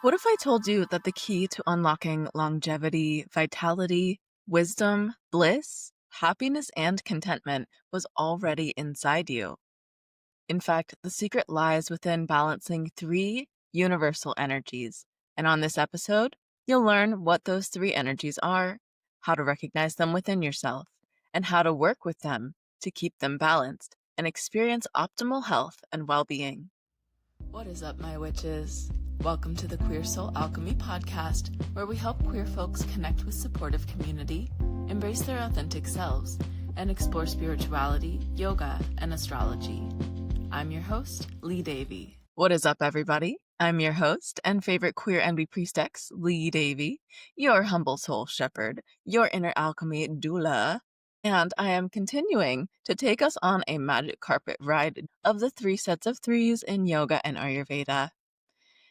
What if I told you that the key to unlocking longevity, vitality, wisdom, bliss, happiness, and contentment was already inside you? In fact, the secret lies within balancing three universal energies. And on this episode, you'll learn what those three energies are, how to recognize them within yourself, and how to work with them to keep them balanced and experience optimal health and well being. What is up, my witches? Welcome to the Queer Soul Alchemy podcast, where we help queer folks connect with supportive community, embrace their authentic selves, and explore spirituality, yoga, and astrology. I'm your host, Lee Davy. What is up, everybody? I'm your host and favorite queer envy priestess, Lee Davy, your humble soul shepherd, your inner alchemy doula, and I am continuing to take us on a magic carpet ride of the 3 sets of 3s in yoga and Ayurveda.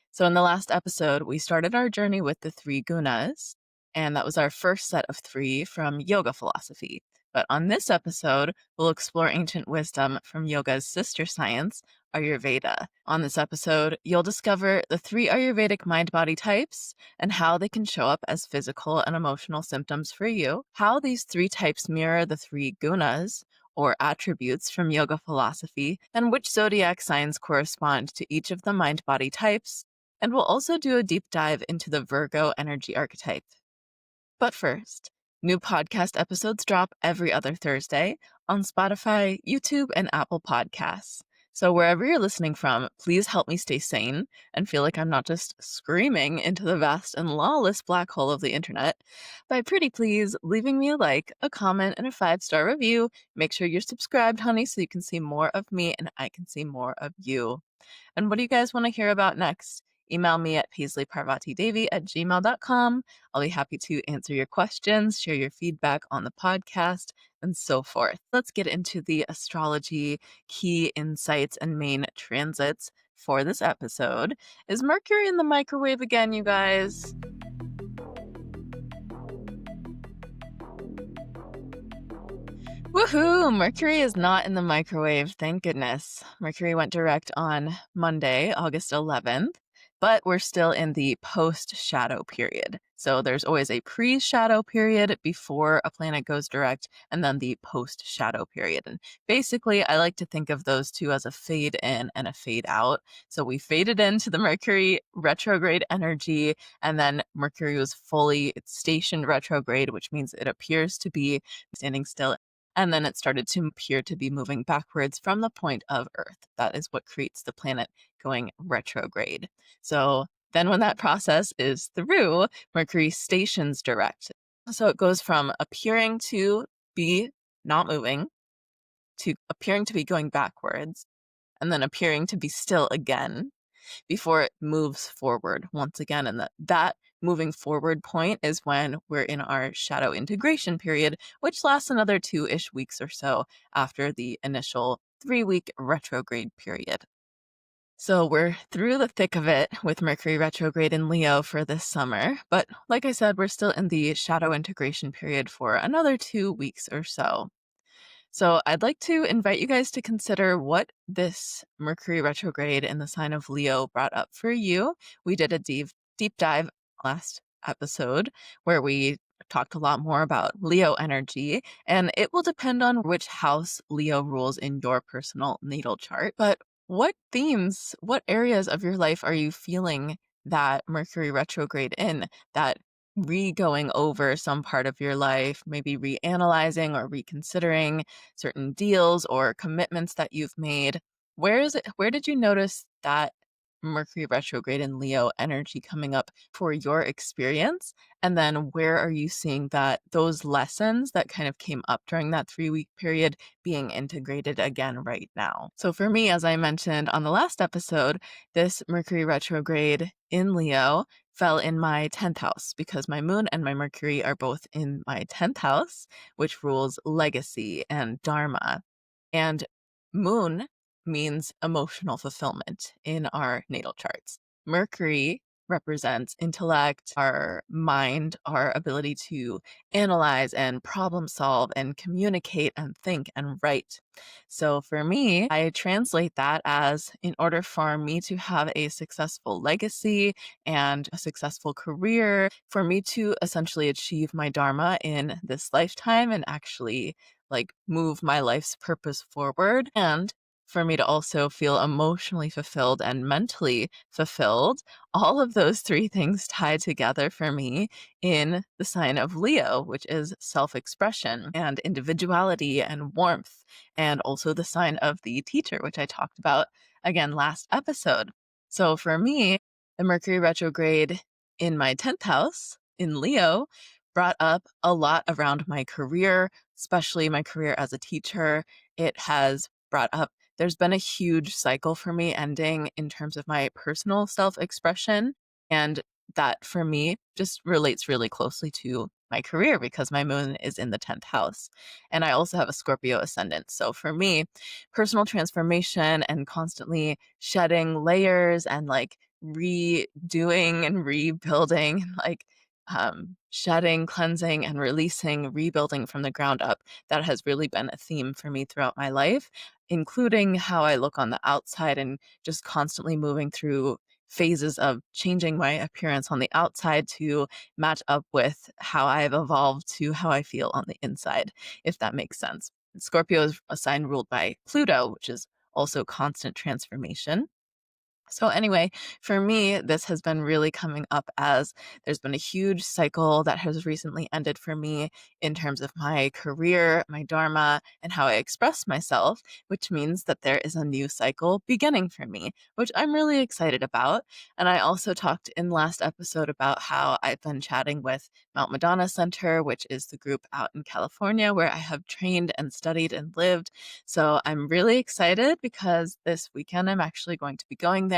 So in the last episode, we started our journey with the 3 gunas, and that was our first set of 3 from yoga philosophy. But on this episode, we'll explore ancient wisdom from yoga's sister science, Ayurveda. On this episode, you'll discover the 3 Ayurvedic mind-body types and how they can show up as physical and emotional symptoms for you, how these 3 types mirror the 3 gunas, or attributes from yoga philosophy, and which zodiac signs correspond to each of the mind-body types, and we'll also do a deep dive into the Virgo energy archetype. But first, new podcast episodes drop every other Thursday on Spotify, YouTube, and Apple Podcasts. So wherever you're listening from, please help me stay sane and feel like I'm not just screaming into the vast and lawless black hole of the internet by pretty please leaving me a like, a comment, and a 5-star review. Make sure you're subscribed, honey, so you can see more of me and I can see more of you. And what do you guys want to hear about next? Email me at paisleyparvatidavy@gmail.com. I'll be happy to answer your questions, share your feedback on the podcast, and so forth. Let's get into the astrology key insights and main transits for this episode. Is Mercury in the microwave again, you guys? Woohoo! Mercury is not in the microwave, thank goodness. Mercury went direct on Monday, August 11th, but we're still in the post-shadow period. So there's always a pre-shadow period before a planet goes direct, and then the post-shadow period. And basically, I like to think of those two as a fade in and a fade out. So we faded into the Mercury retrograde energy, and then Mercury was fully stationed retrograde, which means it appears to be standing still. And then it started to appear to be moving backwards from the point of Earth. That is what creates the planet going retrograde. So then when that process is through, Mercury stations direct. So it goes from appearing to be not moving to appearing to be going backwards and then appearing to be still again before it moves forward once again. And that moving forward point is when we're in our shadow integration period, which lasts another 2-ish weeks or so after the initial 3-week retrograde period. So we're through the thick of it with Mercury retrograde in Leo for this summer. But like I said, we're still in the shadow integration period for another 2 weeks or so. So I'd like to invite you guys to consider what this Mercury retrograde in the sign of Leo brought up for you. We did a deep dive last episode where we talked a lot more about Leo energy, and it will depend on which house Leo rules in your personal natal chart. But what themes, what areas of your life are you feeling that Mercury retrograde in, that going over some part of your life, maybe reanalyzing or reconsidering certain deals or commitments that you've made? Where did you notice that Mercury retrograde in Leo energy coming up for your experience? And then where are you seeing that those lessons that kind of came up during that 3-week period being integrated again right now? So for me, as I mentioned on the last episode, this Mercury retrograde in Leo fell in my 10th house because my moon and my Mercury are both in my 10th house, which rules legacy and dharma. And moon means emotional fulfillment in our natal charts. Mercury represents intellect, our mind, our ability to analyze and problem solve and communicate and think and write. So for me, I translate that as in order for me to have a successful legacy and a successful career, for me to essentially achieve my dharma in this lifetime and actually like move my life's purpose forward, and for me to also feel emotionally fulfilled and mentally fulfilled, all of those three things tie together for me in the sign of Leo, which is self expression and individuality and warmth, and also the sign of the teacher, which I talked about again last episode. So for me, the Mercury retrograde in my 10th house in Leo brought up a lot around my career, especially my career as a teacher. It has brought up, there's been a huge cycle for me ending in terms of my personal self expression. And that for me just relates really closely to my career because my moon is in the 10th house. And I also have a Scorpio ascendant. So for me, personal transformation and constantly shedding layers and like redoing and rebuilding, like shedding, cleansing, and releasing, rebuilding from the ground up, that has really been a theme for me throughout my life, including how I look on the outside and just constantly moving through phases of changing my appearance on the outside to match up with how I've evolved to how I feel on the inside, if that makes sense. Scorpio is a sign ruled by Pluto, which is also constant transformation. So anyway, for me, this has been really coming up as there's been a huge cycle that has recently ended for me in terms of my career, my dharma, and how I express myself, which means that there is a new cycle beginning for me, which I'm really excited about. And I also talked in last episode about how I've been chatting with Mount Madonna Center, which is the group out in California where I have trained and studied and lived. So I'm really excited because this weekend I'm actually going to be going there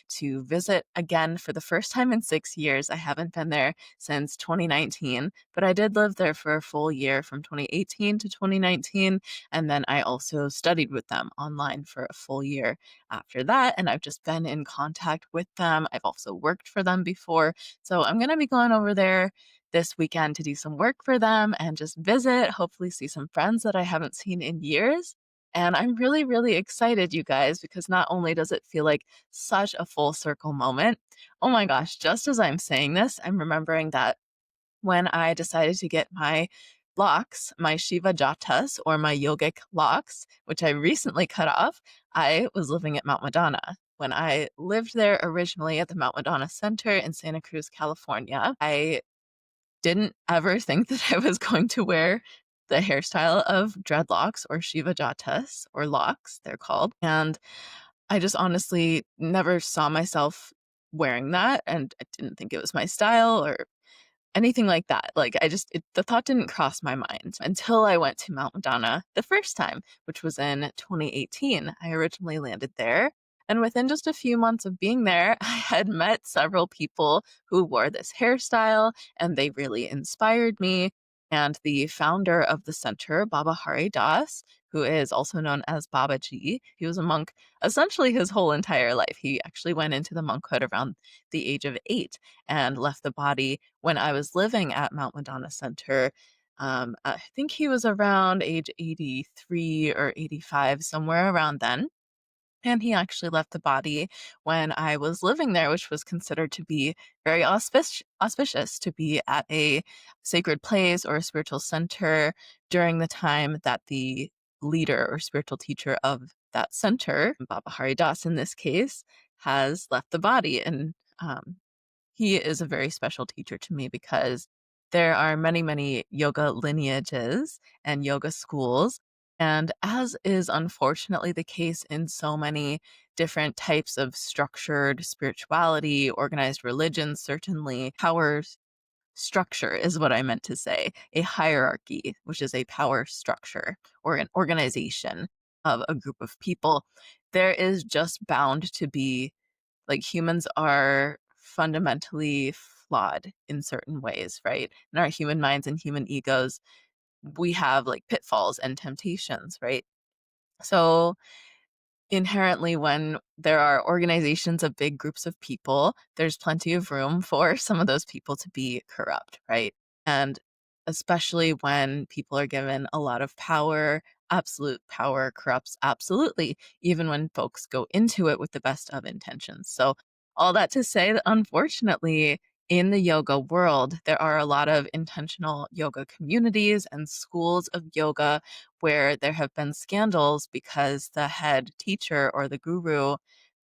to visit again for the first time in 6 years. I haven't been there since 2019, but I did live there for a full year from 2018 to 2019. And then I also studied with them online for a full year after that. And I've just been in contact with them. I've also worked for them before. So I'm going to be going over there this weekend to do some work for them and just visit, hopefully see some friends that I haven't seen in years. And I'm really, really excited, you guys, because not only does it feel like such a full circle moment, oh my gosh, just as I'm saying this, I'm remembering that when I decided to get my locks, my Shiva Jatas or my yogic locks, which I recently cut off, I was living at Mount Madonna. When I lived there originally at the Mount Madonna Center in Santa Cruz, California, I didn't ever think that I was going to wear the hairstyle of dreadlocks or Shiva Jatas or locks, they're called. And I just honestly never saw myself wearing that. And I didn't think it was my style or anything like that. Like the thought didn't cross my mind until I went to Mount Madonna the first time, which was in 2018. I originally landed there. And within just a few months of being there, I had met several people who wore this hairstyle and they really inspired me. And the founder of the center, Baba Hari Das, who is also known as Babaji, he was a monk essentially his whole entire life. He actually went into the monkhood around the age of 8 and left the body when I was living at Mount Madonna Center. I think he was around age 83 or 85, somewhere around then. And he actually left the body when I was living there, which was considered to be very auspicious to be at a sacred place or a spiritual center during the time that the leader or spiritual teacher of that center, Baba Hari Das in this case, has left the body. And he is a very special teacher to me because there are many, many yoga lineages and yoga schools. And as is unfortunately the case in so many different types of structured spirituality, organized religion, certainly power structure is what I meant to say. A hierarchy, which is a power structure or an organization of a group of people. There is just bound to be, like, humans are fundamentally flawed in certain ways, right? In our human minds and human egos, we have like pitfalls and temptations, right? So inherently, when there are organizations of big groups of people, there's plenty of room for some of those people to be corrupt, right? And especially when people are given a lot of power, absolute power corrupts absolutely, even when folks go into it with the best of intentions. So, all that to say that unfortunately, in the yoga world, there are a lot of intentional yoga communities and schools of yoga where there have been scandals because the head teacher or the guru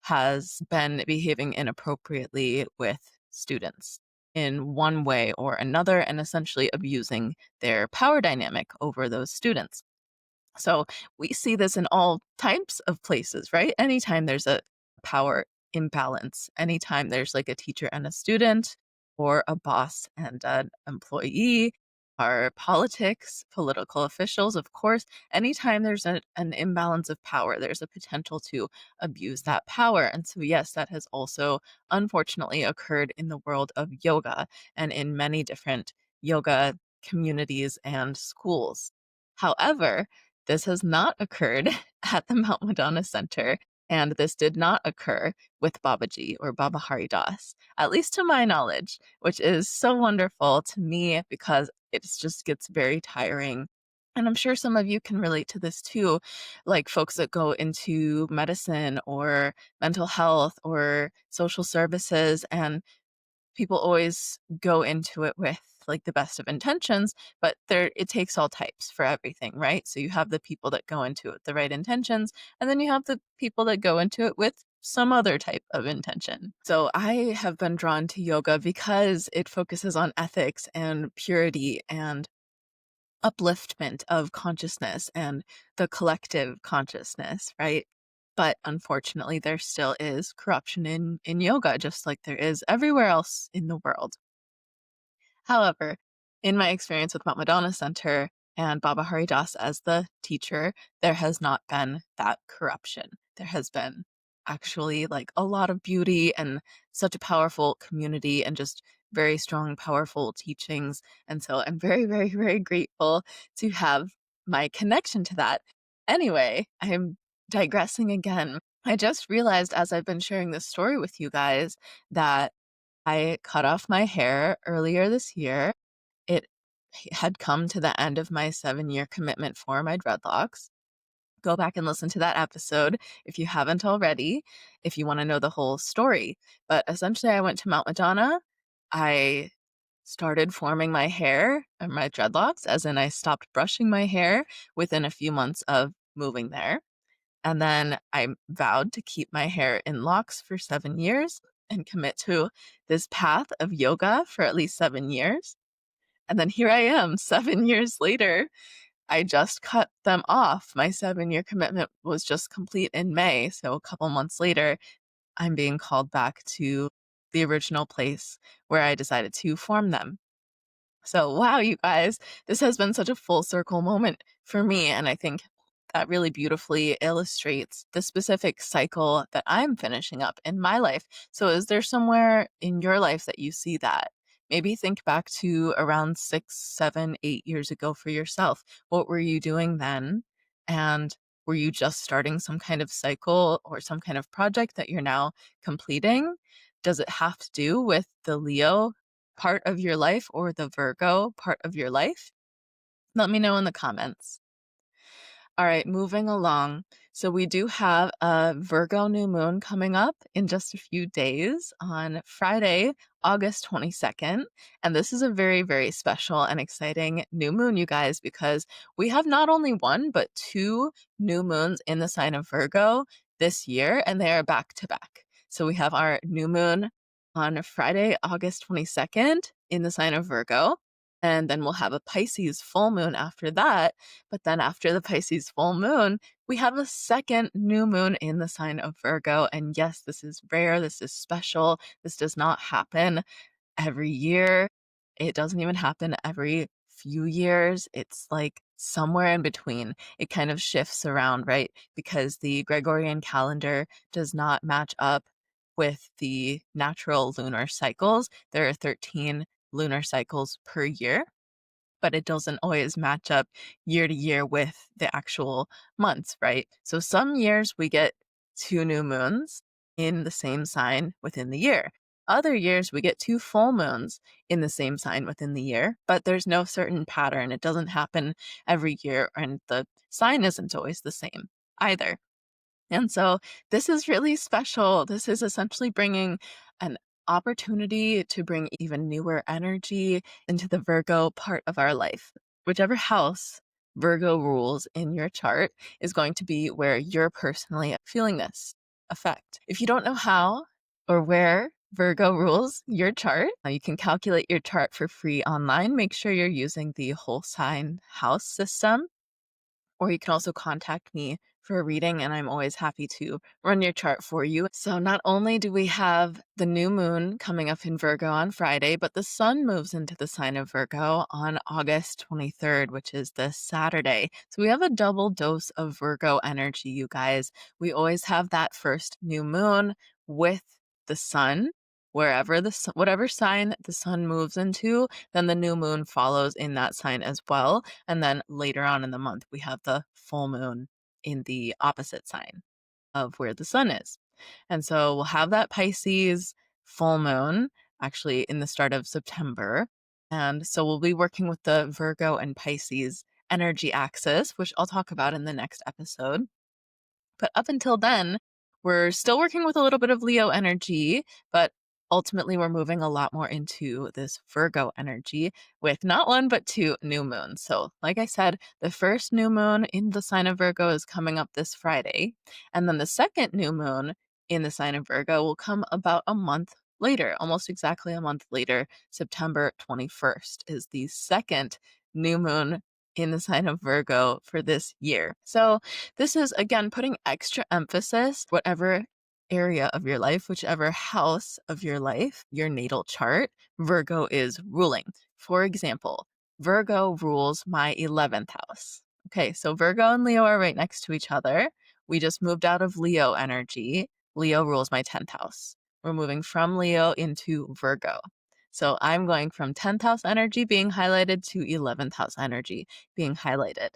has been behaving inappropriately with students in one way or another and essentially abusing their power dynamic over those students. So we see this in all types of places, right? Anytime there's a power imbalance, anytime there's like a teacher and a student, or a boss and an employee, or politics, political officials, of course, anytime there's an imbalance of power, there's a potential to abuse that power. And so, yes, that has also unfortunately occurred in the world of yoga and in many different yoga communities and schools. However, this has not occurred at the Mount Madonna Center, and this did not occur with Babaji or Baba Hari Das, at least to my knowledge, which is so wonderful to me because it just gets very tiring. And I'm sure some of you can relate to this too, like folks that go into medicine or mental health or social services, and people always go into it with like the best of intentions, but there it takes all types for everything, right? So you have the people that go into it with the right intentions, and then you have the people that go into it with some other type of intention. So I have been drawn to yoga because it focuses on ethics and purity and upliftment of consciousness and the collective consciousness, right? But unfortunately, there still is corruption in yoga, just like there is everywhere else in the world. However, in my experience with Mount Madonna Center and Baba Hari Das as the teacher, there has not been that corruption. There has been actually like a lot of beauty and such a powerful community and just very strong, powerful teachings. And so I'm very, very, very grateful to have my connection to that. Anyway, I'm digressing again. I just realized as I've been sharing this story with you guys that I cut off my hair earlier this year. It had come to the end of my 7-year commitment for my dreadlocks. Go back and listen to that episode if you haven't already, if you want to know the whole story. But essentially, I went to Mount Madonna. I started forming my hair and my dreadlocks, as in I stopped brushing my hair within a few months of moving there. And then I vowed to keep my hair in locks for 7 years and commit to this path of yoga for at least 7 years. And then here I am, 7 years later. I just cut them off. My 7-year commitment was just complete in May. So a couple months later, I'm being called back to the original place where I decided to form them. So, wow, you guys, this has been such a full circle moment for me. And I think that really beautifully illustrates the specific cycle that I'm finishing up in my life. So, is there somewhere in your life that you see that? Maybe think back to around 6, 7, 8 years ago for yourself. What were you doing then? And were you just starting some kind of cycle or some kind of project that you're now completing? Does it have to do with the Leo part of your life or the Virgo part of your life? Let me know in the comments. All right, moving along. So we do have a Virgo new moon coming up in just a few days on Friday, August 22nd. And this is a very, very special and exciting new moon, you guys, because we have not only one, but two new moons in the sign of Virgo this year, and they are back to back. So we have our new moon on Friday, August 22nd in the sign of Virgo. And then we'll have a Pisces full moon after that. But then after the Pisces full moon, we have a second new moon in the sign of Virgo. And yes, this is rare. This is special. This does not happen every year. It doesn't even happen every few years. It's like somewhere in between. It kind of shifts around, right? Because the Gregorian calendar does not match up with the natural lunar cycles. There are 13 lunar cycles per year, but it doesn't always match up year to year with the actual months, right? So some years we get 2 new moons in the same sign within the year. Other years, we get 2 full moons in the same sign within the year, but there's no certain pattern. It doesn't happen every year, and the sign isn't always the same either. And so this is really special. This is essentially bringing an opportunity to bring even newer energy into the Virgo part of our life. Whichever house Virgo rules in your chart is going to be where you're personally feeling this effect. If you don't know how or where Virgo rules your chart, you can calculate your chart for free online. Make sure you're using the whole sign house system, or you can also contact me for a reading, and I'm always happy to run your chart for you. So not only do we have the new moon coming up in Virgo on Friday, but the sun moves into the sign of Virgo on August 23rd, which is this Saturday. So we have a double dose of Virgo energy, you guys. We always have that first new moon with the sun. Whatever sign the sun moves into, then the new moon follows in that sign as well. And then later on in the month, we have the full moon in the opposite sign of where the sun is. And so we'll have that Pisces full moon actually in the start of September. And so we'll be working with the Virgo and Pisces energy axis, which I'll talk about in the next episode. But up until then, we're still working with a little bit of Leo energy, but ultimately we're moving a lot more into this Virgo energy with not one, but 2 new moons. So like I said, the first new moon in the sign of Virgo is coming up this Friday. And then the second new moon in the sign of Virgo will come about a month later, almost exactly a month later. September 21st is the second new moon in the sign of Virgo for this year. So this is, again, putting extra emphasis, whatever area of your life, whichever house of your life, your natal chart, Virgo is ruling. For example, Virgo rules my 11th house. Okay, so Virgo and Leo are right next to each other. We just moved out of Leo energy. Leo rules my 10th house. We're moving from Leo into Virgo. So I'm going from 10th house energy being highlighted to 11th house energy being highlighted.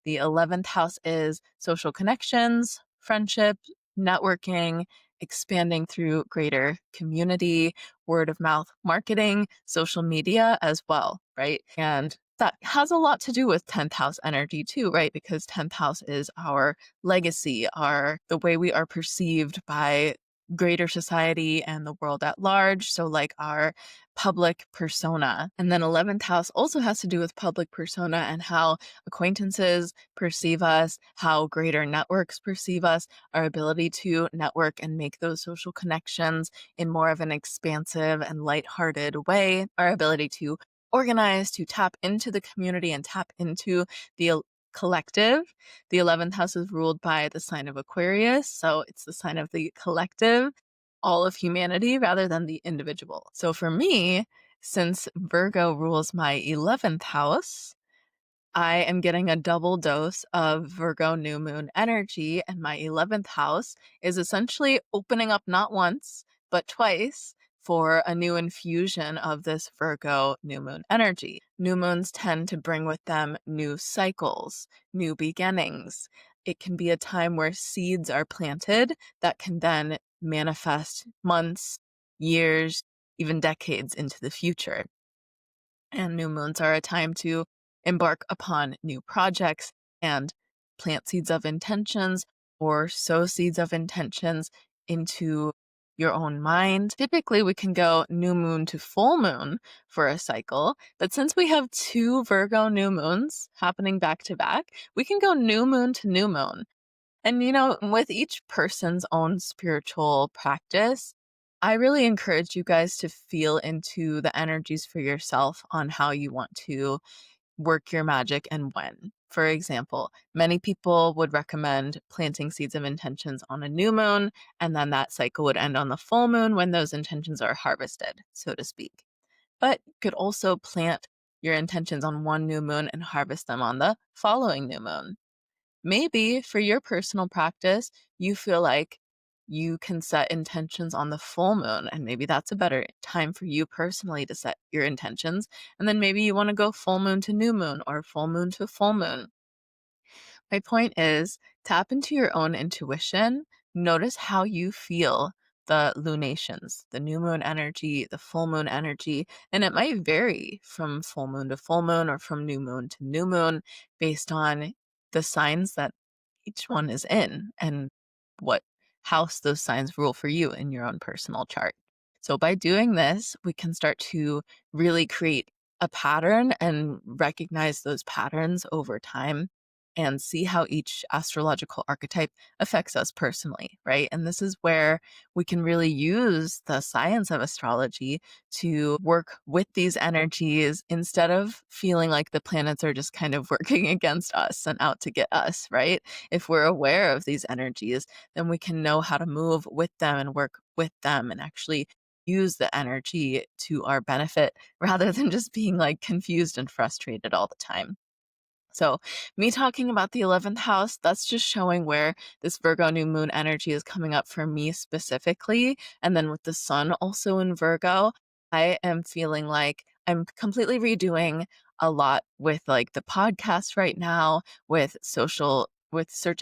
The 11th house is social connections, friendship, networking, expanding through greater community, word of mouth marketing, social media as well, right? And that has a lot to do with 10th house energy too, right? Because 10th house is our legacy, the way we are perceived by greater society and the world at large. So like our public persona. And then 11th house also has to do with public persona and how acquaintances perceive us, how greater networks perceive us, our ability to network and make those social connections in more of an expansive and lighthearted way, our ability to organize, to tap into the community and tap into the collective. The 11th house is ruled by the sign of Aquarius, so it's the sign of the collective, all of humanity rather than the individual. So for me, since Virgo rules my 11th house, I am getting a double dose of Virgo new moon energy, and my 11th house is essentially opening up not once, but twice for a new infusion of this Virgo new moon energy. New moons tend to bring with them new cycles, new beginnings. It can be a time where seeds are planted that can then manifest months, years, even decades into the future. And new moons are a time to embark upon new projects and plant seeds of intentions or sow seeds of intentions into your own mind. Typically, we can go new moon to full moon for a cycle, but since we have 2 Virgo new moons happening back to back, we can go new moon to new moon. And, with each person's own spiritual practice, I really encourage you guys to feel into the energies for yourself on how you want to work your magic and when. For example, many people would recommend planting seeds of intentions on a new moon, and then that cycle would end on the full moon when those intentions are harvested, so to speak. But you could also plant your intentions on one new moon and harvest them on the following new moon. Maybe for your personal practice, you feel like you can set intentions on the full moon, and maybe that's a better time for you personally to set your intentions. And then maybe you want to go full moon to new moon or full moon to full moon. My point is, tap into your own intuition, notice how you feel the lunations, the new moon energy, the full moon energy, and it might vary from full moon to full moon or from new moon to new moon based on the signs that each one is in and what house those signs rule for you in your own personal chart. So by doing this, we can start to really create a pattern and recognize those patterns over time and see how each astrological archetype affects us personally, right? And this is where we can really use the science of astrology to work with these energies instead of feeling like the planets are just kind of working against us and out to get us, right? If we're aware of these energies, then we can know how to move with them and work with them and actually use the energy to our benefit rather than just being like confused and frustrated all the time. So, me talking about the 11th house, that's just showing where this Virgo new moon energy is coming up for me specifically. And then with the sun also in Virgo, I am feeling like I'm completely redoing a lot with like the podcast right now, with search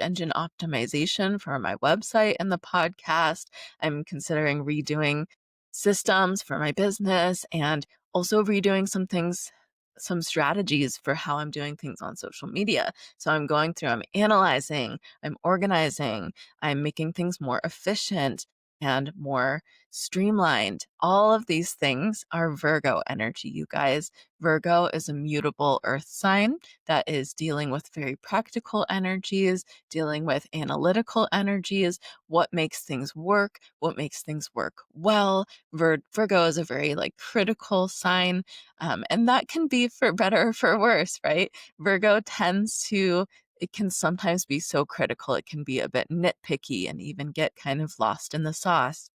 engine optimization for my website and the podcast. I'm considering redoing systems for my business and also redoing some things, some strategies for how I'm doing things on social media. So I'm going through, I'm analyzing, I'm organizing, I'm making things more efficient and more streamlined. All of these things are Virgo energy, you guys. Virgo is a mutable earth sign that is dealing with very practical energies, dealing with analytical energies, what makes things work, what makes things work well. Virgo is a very like critical sign, and that can be for better or for worse, right? Virgo tends to, it can sometimes be so critical, it can be a bit nitpicky and even get kind of lost in the sauce.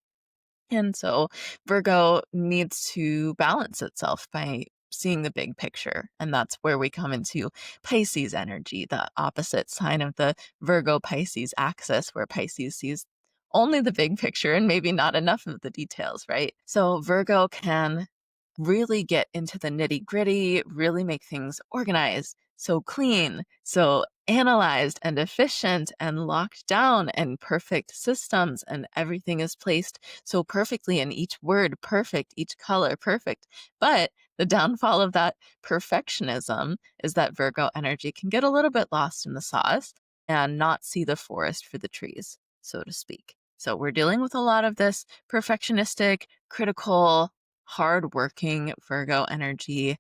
And so Virgo needs to balance itself by seeing the big picture. And that's where we come into Pisces energy, the opposite sign of the Virgo Pisces axis, where Pisces sees only the big picture and maybe not enough of the details, right? So Virgo can really get into the nitty gritty, really make things organized, so clean, so analyzed and efficient and locked down and perfect systems, and everything is placed so perfectly in each word perfect, each color perfect. But the downfall of that perfectionism is that Virgo energy can get a little bit lost in the sauce and not see the forest for the trees, so to speak. So we're dealing with a lot of this perfectionistic, critical, hardworking Virgo energy.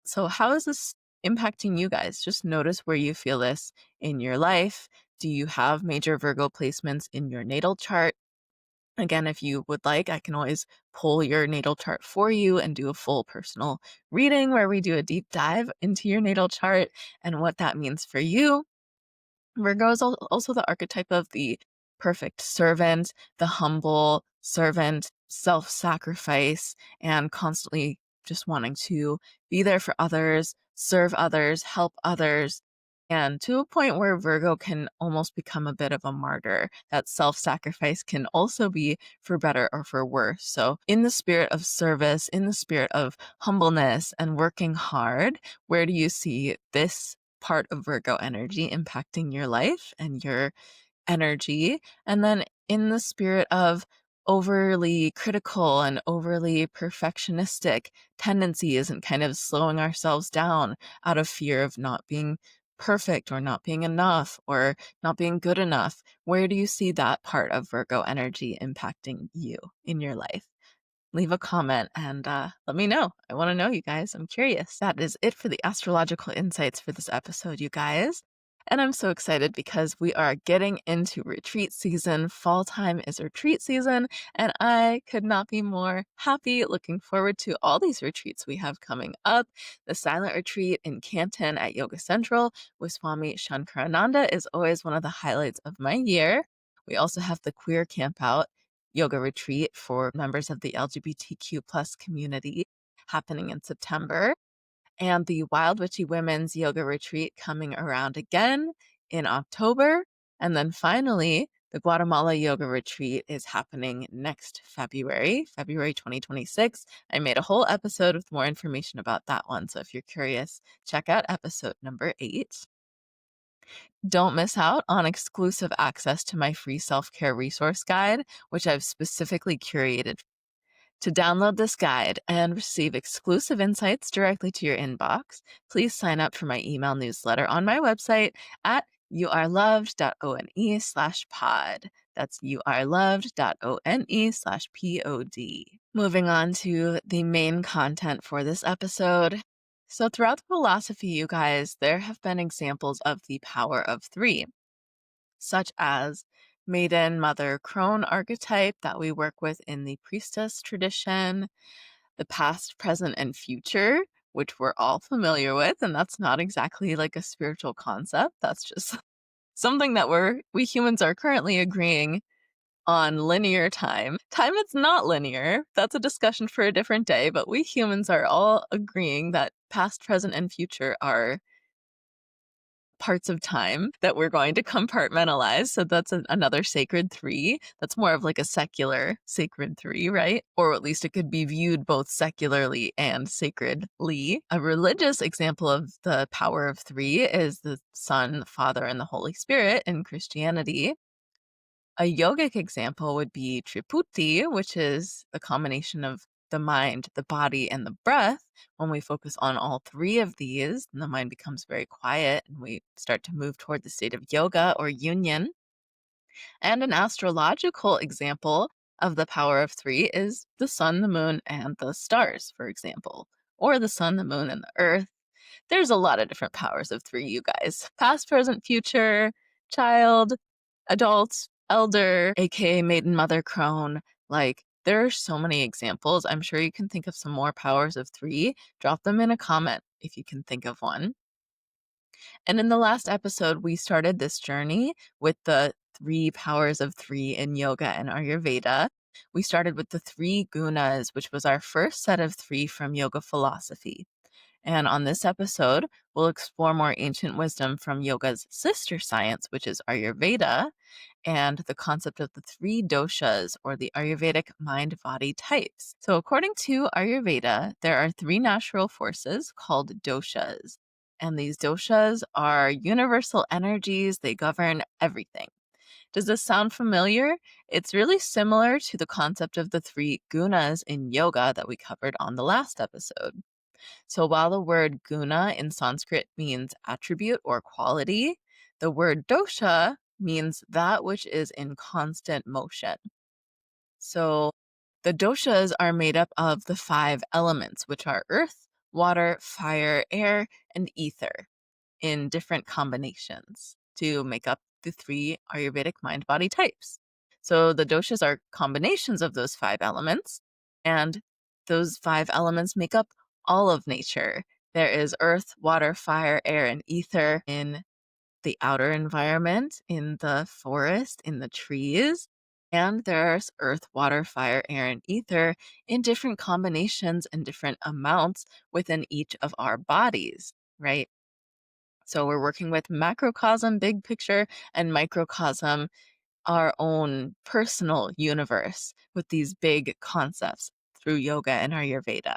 So, how is this impacting you guys? Just notice where you feel this in your life. Do you have major Virgo placements in your natal chart? Again, if you would like, I can always pull your natal chart for you and do a full personal reading where we do a deep dive into your natal chart and what that means for you. Virgo is also the archetype of the perfect servant, the humble servant, self sacrifice, and constantly just wanting to be there for others, serve others, help others. And to a point where Virgo can almost become a bit of a martyr. That self sacrifice can also be for better or for worse. So, in the spirit of service, in the spirit of humbleness and working hard, where do you see this part of Virgo energy impacting your life and your energy? And then in the spirit of overly critical and overly perfectionistic tendencies and kind of slowing ourselves down out of fear of not being perfect or not being enough or not being good enough, where do you see that part of Virgo energy impacting you in your life? Leave a comment and let me know. I want to know, you guys. I'm curious. That is it for the astrological insights for this episode, you guys. And I'm so excited because we are getting into retreat season. Fall time is retreat season, and I could not be more happy. Looking forward to all these retreats we have coming up. The silent retreat in Canton at Yoga Central with Swami Shankarananda is always one of the highlights of my year. We also have the queer camp out yoga retreat for members of the LGBTQ plus community happening in September, and the Wild Witchy Women's Yoga Retreat coming around again in October. And then finally, the Guatemala Yoga Retreat is happening next February 2026. I made a whole episode with more information about that one. So if you're curious, check out episode number 8. Don't miss out on exclusive access to my free self-care resource guide, which I've specifically curated. To download this guide and receive exclusive insights directly to your inbox, please sign up for my email newsletter on my website at youareloved.one/pod. That's youareloved.one/pod. Moving on to the main content for this episode. So, throughout the philosophy, you guys, there have been examples of the power of three, such as maiden, mother, crone archetype that we work with in the priestess tradition, the past, present, and future, which we're all familiar with. And that's not exactly like a spiritual concept. That's just something that we humans are currently agreeing on linear time. Time is not linear. That's a discussion for a different day, but we humans are all agreeing that past, present, and future are parts of time that we're going to compartmentalize. So that's another sacred three. That's more of like a secular sacred three, right? Or at least it could be viewed both secularly and sacredly. A religious example of the power of three is the Son, the Father, and the Holy Spirit in Christianity. A yogic example would be Triputi, which is the combination of the mind, the body, and the breath. When we focus on all three of these, the mind becomes very quiet and we start to move toward the state of yoga or union. And an astrological example of the power of three is the sun, the moon, and the stars, for example, or the sun, the moon, and the earth. There's a lot of different powers of three, you guys. Past, present, future, child, adult, elder, aka maiden, mother, crone. Like, there are so many examples. I'm sure you can think of some more powers of three. Drop them in a comment if you can think of one. And in the last episode, we started this journey with the three powers of three in yoga and Ayurveda. We started with the three gunas, which was our first set of three from yoga philosophy. And on this episode, we'll explore more ancient wisdom from yoga's sister science, which is Ayurveda, and the concept of the three doshas, or the Ayurvedic mind-body types. So according to Ayurveda, there are three natural forces called doshas. And these doshas are universal energies. They govern everything. Does this sound familiar? It's really similar to the concept of the three gunas in yoga that we covered on the last episode. So while the word guna in Sanskrit means attribute or quality, the word dosha means that which is in constant motion. So the doshas are made up of the five elements, which are earth, water, fire, air, and ether in different combinations to make up the three Ayurvedic mind-body types. So the doshas are combinations of those five elements, and those five elements make up all of nature. There is earth, water, fire, air, and ether in the outer environment, in the forest, in the trees. And there's earth, water, fire, air, and ether in different combinations and different amounts within each of our bodies, right? So we're working with macrocosm, big picture, and microcosm, our own personal universe with these big concepts through yoga and Ayurveda.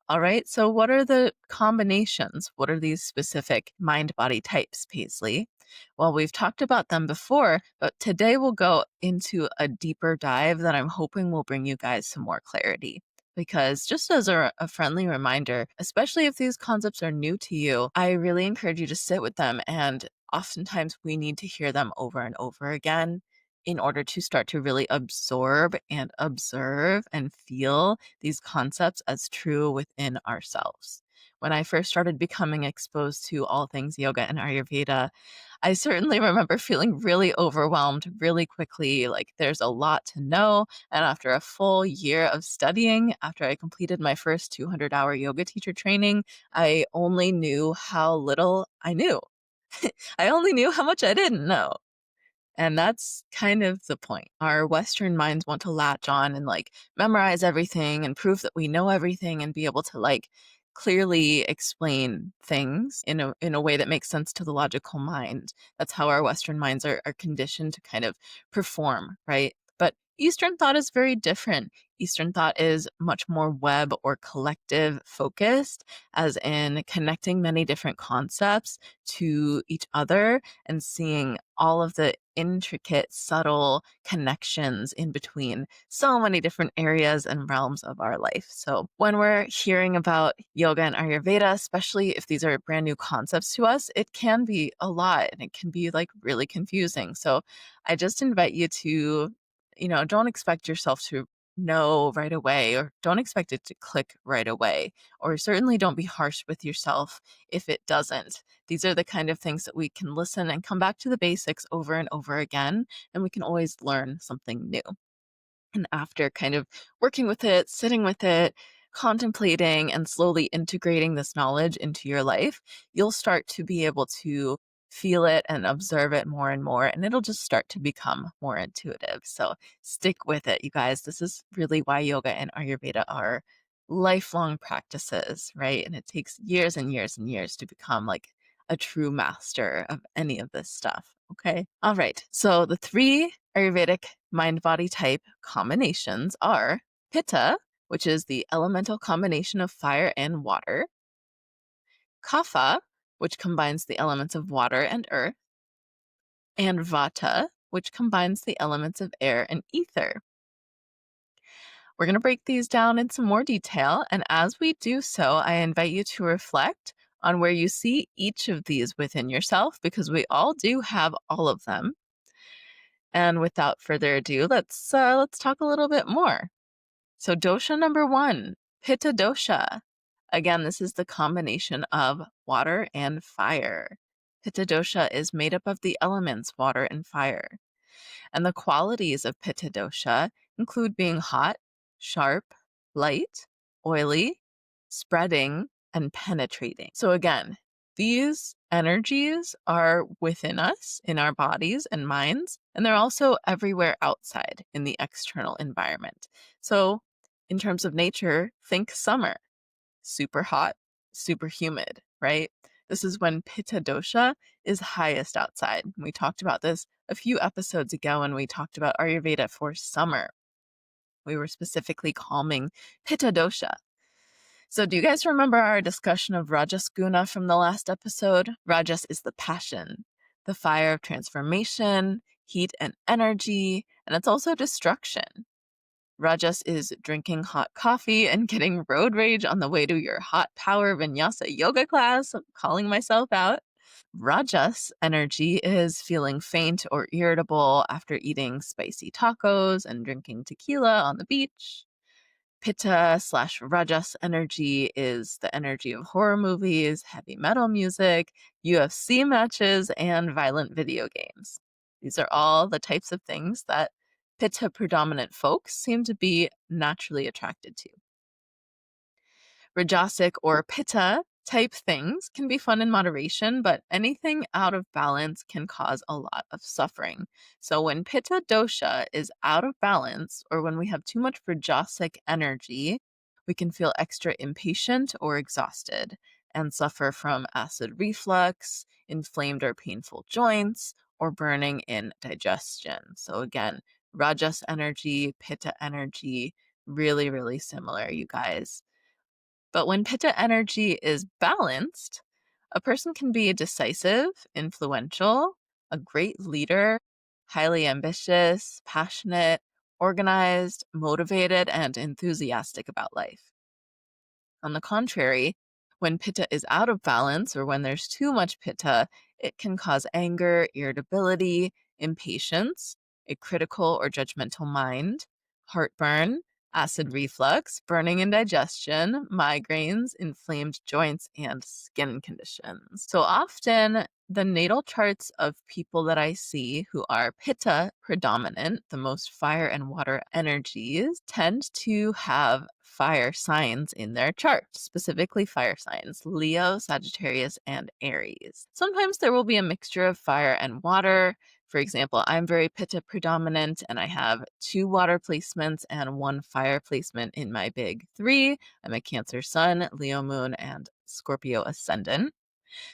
All right, so what are the combinations? What are these specific mind-body types, Paisley? Well, we've talked about them before, but today we'll go into a deeper dive that I'm hoping will bring you guys some more clarity. Because just as a friendly reminder, especially if these concepts are new to you, I really encourage you to sit with them. And oftentimes we need to hear them over and over again in order to start to really absorb and observe and feel these concepts as true within ourselves. When I first started becoming exposed to all things yoga and Ayurveda, I certainly remember feeling really overwhelmed really quickly. Like there's a lot to know. And after a full year of studying, after I completed my first 200-hour yoga teacher training, I only knew how little I knew. I only knew how much I didn't know. And that's kind of the point. Our Western minds want to latch on and like memorize everything and prove that we know everything and be able to like clearly explain things in a way that makes sense to the logical mind. That's how our Western minds are conditioned to kind of perform, right? But Eastern thought is very different. Eastern thought is much more web or collective focused, as in connecting many different concepts to each other and seeing all of the intricate, subtle connections in between so many different areas and realms of our life. So, when we're hearing about yoga and Ayurveda, especially if these are brand new concepts to us, it can be a lot and it can be like really confusing. So, I just invite you to don't expect yourself to know right away, or don't expect it to click right away, or certainly don't be harsh with yourself if it doesn't. These are the kind of things that we can listen and come back to the basics over and over again, and we can always learn something new. And after kind of working with it, sitting with it, contemplating, and slowly integrating this knowledge into your life, you'll start to be able to feel it and observe it more and more, and it'll just start to become more intuitive. So stick with it, you guys. This is really why yoga and Ayurveda are lifelong practices, right? And it takes years and years and years to become like a true master of any of this stuff. Okay. All right. So the three Ayurvedic mind body type combinations are Pitta, which is the elemental combination of fire and water, Kapha, which combines the elements of water and earth, and Vata, which combines the elements of air and ether. We're going to break these down in some more detail, and as we do so, I invite you to reflect on where you see each of these within yourself, because we all do have all of them. And without further ado, let's talk a little bit more. So dosha number 1, Pitta dosha. Again, this is the combination of water and fire. Pitta dosha is made up of the elements water and fire. And the qualities of Pitta dosha include being hot, sharp, light, oily, spreading, and penetrating. So again, these energies are within us, in our bodies and minds, and they're also everywhere outside in the external environment. So in terms of nature, think summer, super hot, super humid, right? This is when Pitta dosha is highest outside. We talked about this a few episodes ago when we talked about Ayurveda for summer. We were specifically calming Pitta dosha. So do you guys remember our discussion of Rajas Guna from the last episode? Rajas is the passion, the fire of transformation, heat and energy, and it's also destruction. Rajas is drinking hot coffee and getting road rage on the way to your hot power vinyasa yoga class. I'm calling myself out. Rajas energy is feeling faint or irritable after eating spicy tacos and drinking tequila on the beach. Pitta/Rajas energy is the energy of horror movies, heavy metal music, UFC matches, and violent video games. These are all the types of things that Pitta predominant folks seem to be naturally attracted to. Rajasic or Pitta type things can be fun in moderation, but anything out of balance can cause a lot of suffering. So when Pitta dosha is out of balance, or when we have too much Rajasic energy, we can feel extra impatient or exhausted and suffer from acid reflux, inflamed or painful joints, or burning in digestion. So again, Rajas energy, Pitta energy, really, really similar, you guys. But when Pitta energy is balanced, a person can be decisive, influential, a great leader, highly ambitious, passionate, organized, motivated, and enthusiastic about life. On the contrary, when Pitta is out of balance, or when there's too much Pitta, it can cause anger, irritability, impatience, a critical or judgmental mind, heartburn, acid reflux, burning indigestion, migraines, inflamed joints, and skin conditions. So often, the natal charts of people that I see who are Pitta predominant, the most fire and water energies, tend to have fire signs in their chart, specifically fire signs, Leo, Sagittarius, and Aries. Sometimes there will be a mixture of fire and water. For example, I'm very Pitta predominant, and I have 2 water placements and 1 fire placement in my big 3. I'm a Cancer sun, Leo moon, and Scorpio ascendant.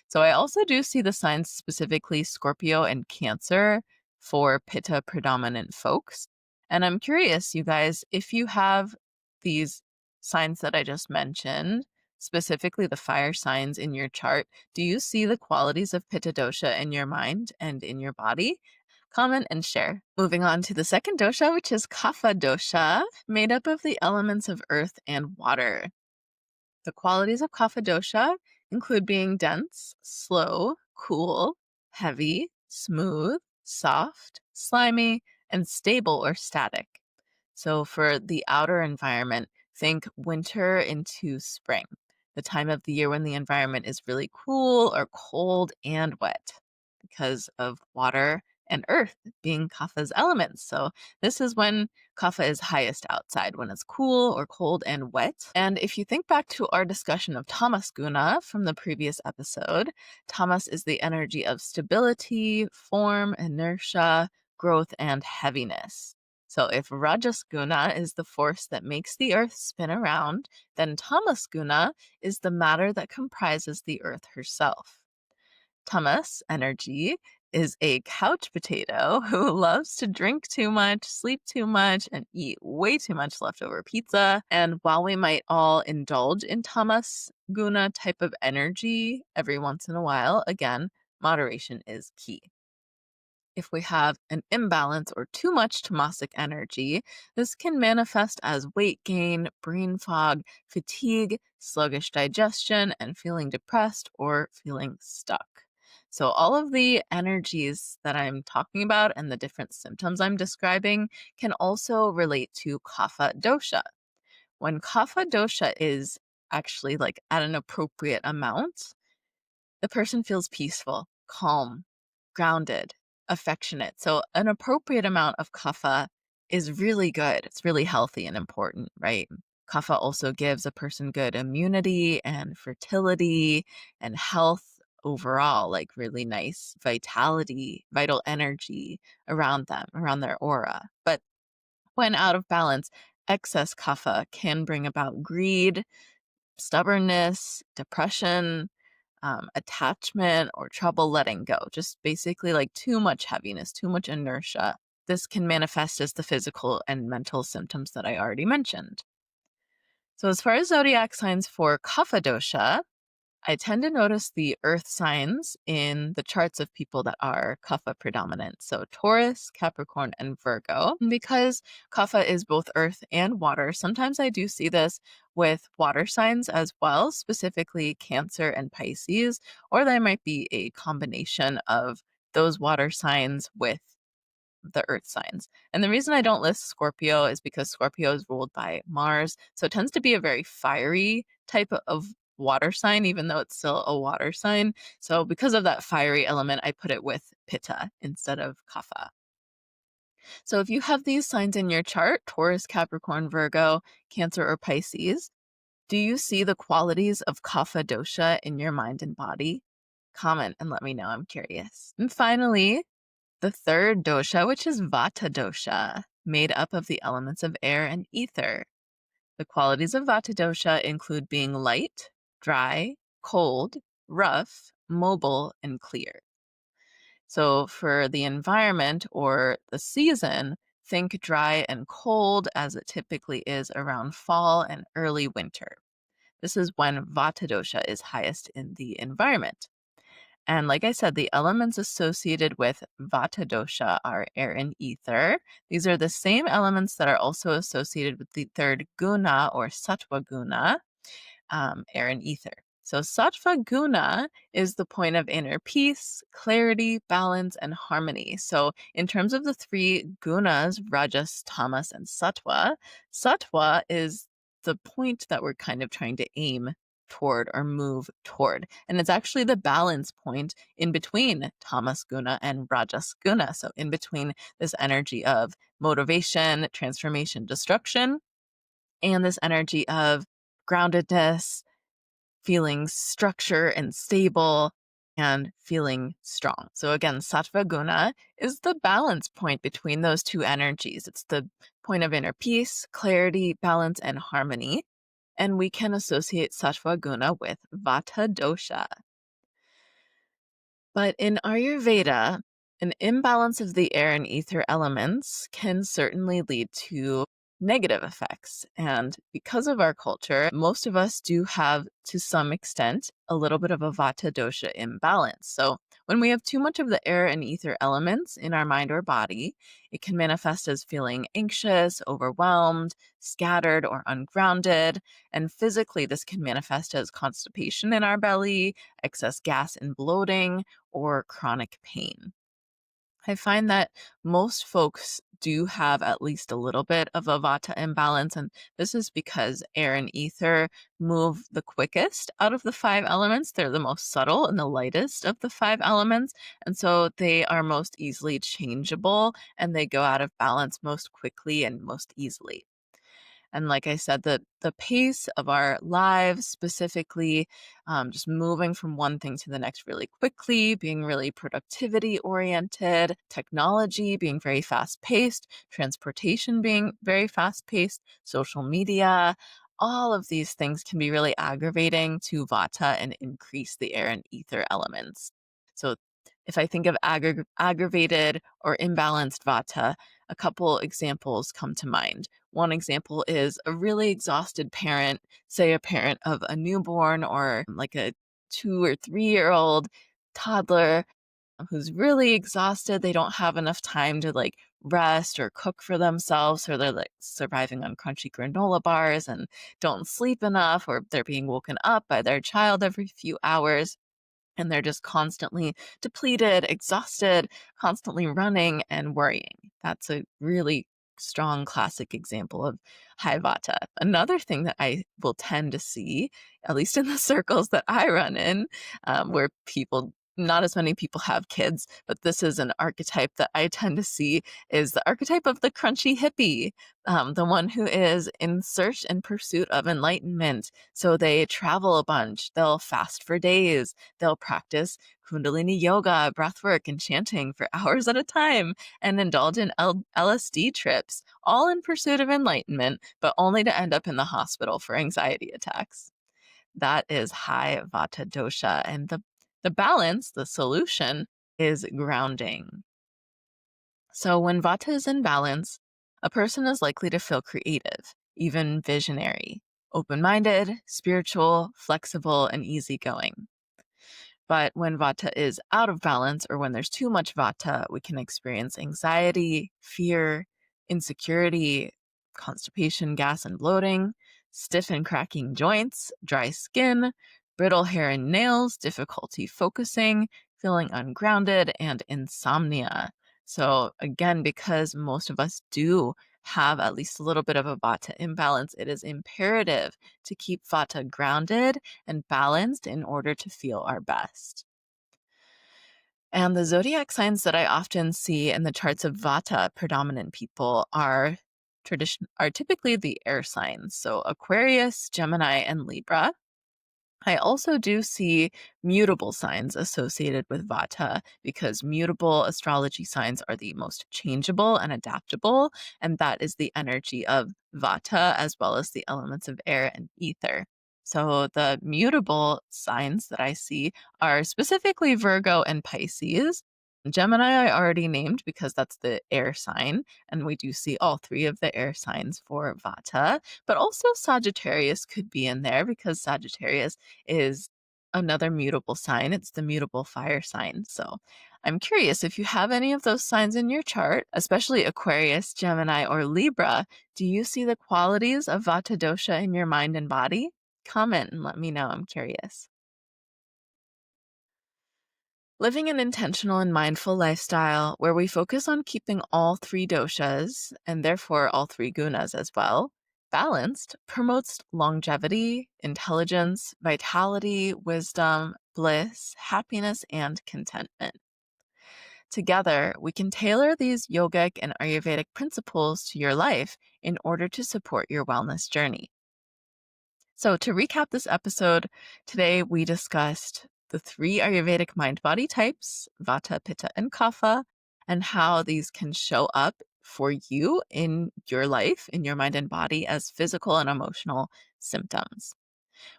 So I also do see the signs, specifically Scorpio and Cancer, for Pitta predominant folks. And I'm curious, you guys, if you have these signs that I just mentioned, specifically the fire signs in your chart, do you see the qualities of Pitta dosha in your mind and in your body? Comment and share. Moving on to the second dosha, which is Kapha dosha, made up of the elements of earth and water. The qualities of Kapha dosha include being dense, slow, cool, heavy, smooth, soft, slimy, and stable or static. So for the outer environment, think winter into spring, the time of the year when the environment is really cool or cold and wet because of water and earth being Kapha's elements. So this is when Kapha is highest outside, when it's cool or cold and wet. And if you think back to our discussion of Tamas Guna from the previous episode, Tamas is the energy of stability, form, inertia, growth, and heaviness. So if Rajas Guna is the force that makes the earth spin around, then Tamas Guna is the matter that comprises the earth herself. Tamas energy is a couch potato who loves to drink too much, sleep too much, and eat way too much leftover pizza. And while we might all indulge in tamas guna type of energy every once in a while, again, moderation is key. If we have an imbalance or too much tamasic energy, this can manifest as weight gain, brain fog, fatigue, sluggish digestion, and feeling depressed or feeling stuck. So all of the energies that I'm talking about and the different symptoms I'm describing can also relate to Kapha dosha. When Kapha dosha is actually like at an appropriate amount, the person feels peaceful, calm, grounded, affectionate. So an appropriate amount of kapha is really good. It's really healthy and important, right? Kapha also gives a person good immunity and fertility and health overall, like really nice vitality, vital energy around them, around their aura. But when out of balance, excess kapha can bring about greed, stubbornness, depression, attachment, or trouble letting go. Just basically like too much heaviness, too much inertia. This can manifest as the physical and mental symptoms that I already mentioned. So, as far as zodiac signs for Kapha dosha, I tend to notice the earth signs in the charts of people that are Kapha predominant. So Taurus, Capricorn, and Virgo. And because Kapha is both earth and water, sometimes I do see this with water signs as well, specifically Cancer and Pisces, or there might be a combination of those water signs with the earth signs. And the reason I don't list Scorpio is because Scorpio is ruled by Mars. So it tends to be a very fiery type of water sign, even though it's still a water sign. So because of that fiery element, I put it with Pitta instead of Kapha. So if you have these signs in your chart, Taurus, Capricorn, Virgo, Cancer, or Pisces, do you see the qualities of Kapha dosha in your mind and body? Comment and let me know. I'm curious. And finally, the third dosha, which is Vata dosha, made up of the elements of air and ether. The qualities of Vata dosha include being light, dry, cold, rough, mobile, and clear. So for the environment or the season, think dry and cold as it typically is around fall and early winter. This is when Vata dosha is highest in the environment. And like I said, the elements associated with Vata dosha are air and ether. These are the same elements that are also associated with the third guna or sattva guna, air and ether. So sattva guna is the point of inner peace, clarity, balance, and harmony. So in terms of the three gunas, rajas, tamas, and sattva, sattva is the point that we're kind of trying to aim toward or move toward. And it's actually the balance point in between tamas guna and rajas guna. So in between this energy of motivation, transformation, destruction, and this energy of groundedness, feeling structure and stable, and feeling strong. So again, sattva guna is the balance point between those two energies. It's the point of inner peace, clarity, balance, and harmony. And we can associate sattva guna with Vata dosha. But in Ayurveda, An imbalance of the air and ether elements can certainly lead to negative effects. And because of our culture, most of us do have, to some extent, a little bit of a vata dosha imbalance. So when we have too much of the air and ether elements in our mind or body, it can manifest as feeling anxious, overwhelmed, scattered, or ungrounded. And physically, this can manifest as constipation in our belly, excess gas and bloating, or chronic pain. I find that most folks do have at least a little bit of a vata imbalance, and this is because air and ether move the quickest out of the five elements. They're the most subtle and the lightest of the five elements, and so they are most easily changeable and they go out of balance most quickly and most easily. And like I said, the pace of our lives, specifically, just moving from one thing to the next really quickly, being really productivity oriented, technology being very fast paced, transportation being very fast paced, social media, all of these things can be really aggravating to vata and increase the air and ether elements. So if I think of aggravated or imbalanced vata, a couple examples come to mind. One example is a really exhausted parent, say a parent of a newborn or like a 2 or 3 year old toddler who's really exhausted. They don't have enough time to like rest or cook for themselves, or they're like surviving on crunchy granola bars and don't sleep enough, or they're being woken up by their child every few hours. And they're just constantly depleted, exhausted, constantly running and worrying. That's a really strong classic example of high vata. Another thing that I will tend to see, at least in the circles that I run in, where not as many people have kids, but this is an archetype that I tend to see, is the archetype of the crunchy hippie, the one who is in search and pursuit of enlightenment. So they travel a bunch, they'll fast for days, they'll practice Kundalini yoga, breathwork, and chanting for hours at a time, and indulge in LSD trips, all in pursuit of enlightenment, but only to end up in the hospital for anxiety attacks. That is high vata dosha. And the balance, the solution, is grounding. So when vata is in balance, a person is likely to feel creative, even visionary, open-minded, spiritual, flexible, and easygoing. But when vata is out of balance, or when there's too much vata, we can experience anxiety, fear, insecurity, constipation, gas and bloating, stiff and cracking joints, dry skin, brittle hair and nails, difficulty focusing, feeling ungrounded, and insomnia. So again, because most of us do have at least a little bit of a vata imbalance, it is imperative to keep vata grounded and balanced in order to feel our best. And the zodiac signs that I often see in the charts of vata predominant people are typically the air signs. So Aquarius, Gemini, and Libra. I also do see mutable signs associated with vata, because mutable astrology signs are the most changeable and adaptable, and that is the energy of vata as well as the elements of air and ether. So the mutable signs that I see are specifically Virgo and Pisces. Gemini I already named because that's the air sign, and we do see all three of the air signs for vata, but also Sagittarius could be in there because Sagittarius is another mutable sign. It's the mutable fire sign. So I'm curious if you have any of those signs in your chart, especially Aquarius, Gemini, or Libra. Do you see the qualities of vata dosha in your mind and body? Comment and let me know. I'm curious. Living an intentional and mindful lifestyle where we focus on keeping all three doshas, and therefore all three gunas as well, balanced, promotes longevity, intelligence, vitality, wisdom, bliss, happiness, and contentment. Together, we can tailor these yogic and Ayurvedic principles to your life in order to support your wellness journey. So, to recap this episode, today we discussed the three Ayurvedic mind body types, Vata, Pitta, and Kapha, and how these can show up for you in your life, in your mind and body, as physical and emotional symptoms.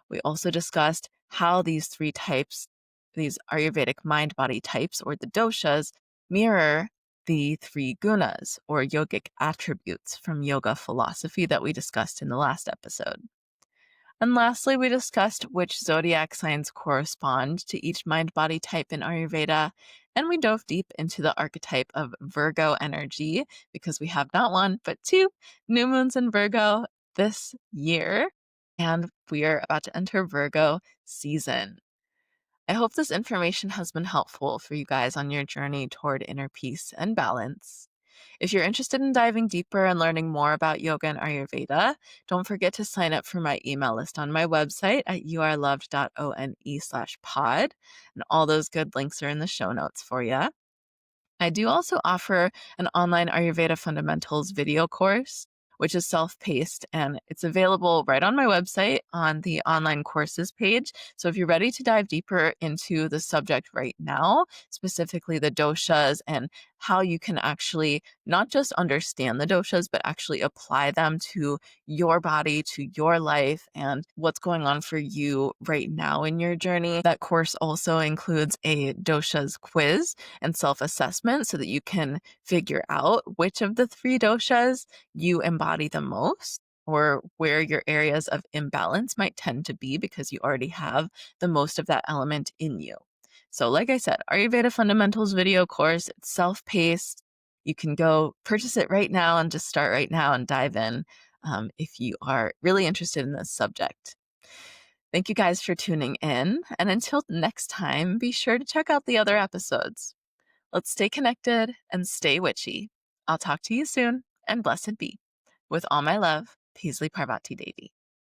We also discussed how these three types, these Ayurvedic mind body types, or the doshas, mirror the three gunas, or yogic attributes from yoga philosophy that we discussed in the last episode. And lastly, we discussed which zodiac signs correspond to each mind-body type in Ayurveda, and we dove deep into the archetype of Virgo energy because we have not one, but two new moons in Virgo this year, and we are about to enter Virgo season. I hope this information has been helpful for you guys on your journey toward inner peace and balance. If you're interested in diving deeper and learning more about yoga and Ayurveda, don't forget to sign up for my email list on my website at yourloved.one/pod. And all those good links are in the show notes for you. I do also offer an online Ayurveda fundamentals video course, which is self-paced, and it's available right on my website on the online courses page. So if you're ready to dive deeper into the subject right now, specifically the doshas and how you can actually not just understand the doshas, but actually apply them to your body, to your life, and what's going on for you right now in your journey. That course also includes a doshas quiz and self-assessment so that you can figure out which of the three doshas you embody the most, or where your areas of imbalance might tend to be because you already have the most of that element in you. So like I said, Ayurveda Fundamentals video course, it's self-paced. You can go purchase it right now and just start right now and dive in if you are really interested in this subject. Thank you guys for tuning in. And until next time, be sure to check out the other episodes. Let's stay connected and stay witchy. I'll talk to you soon, and blessed be. With all my love, Paisley Parvati Devi.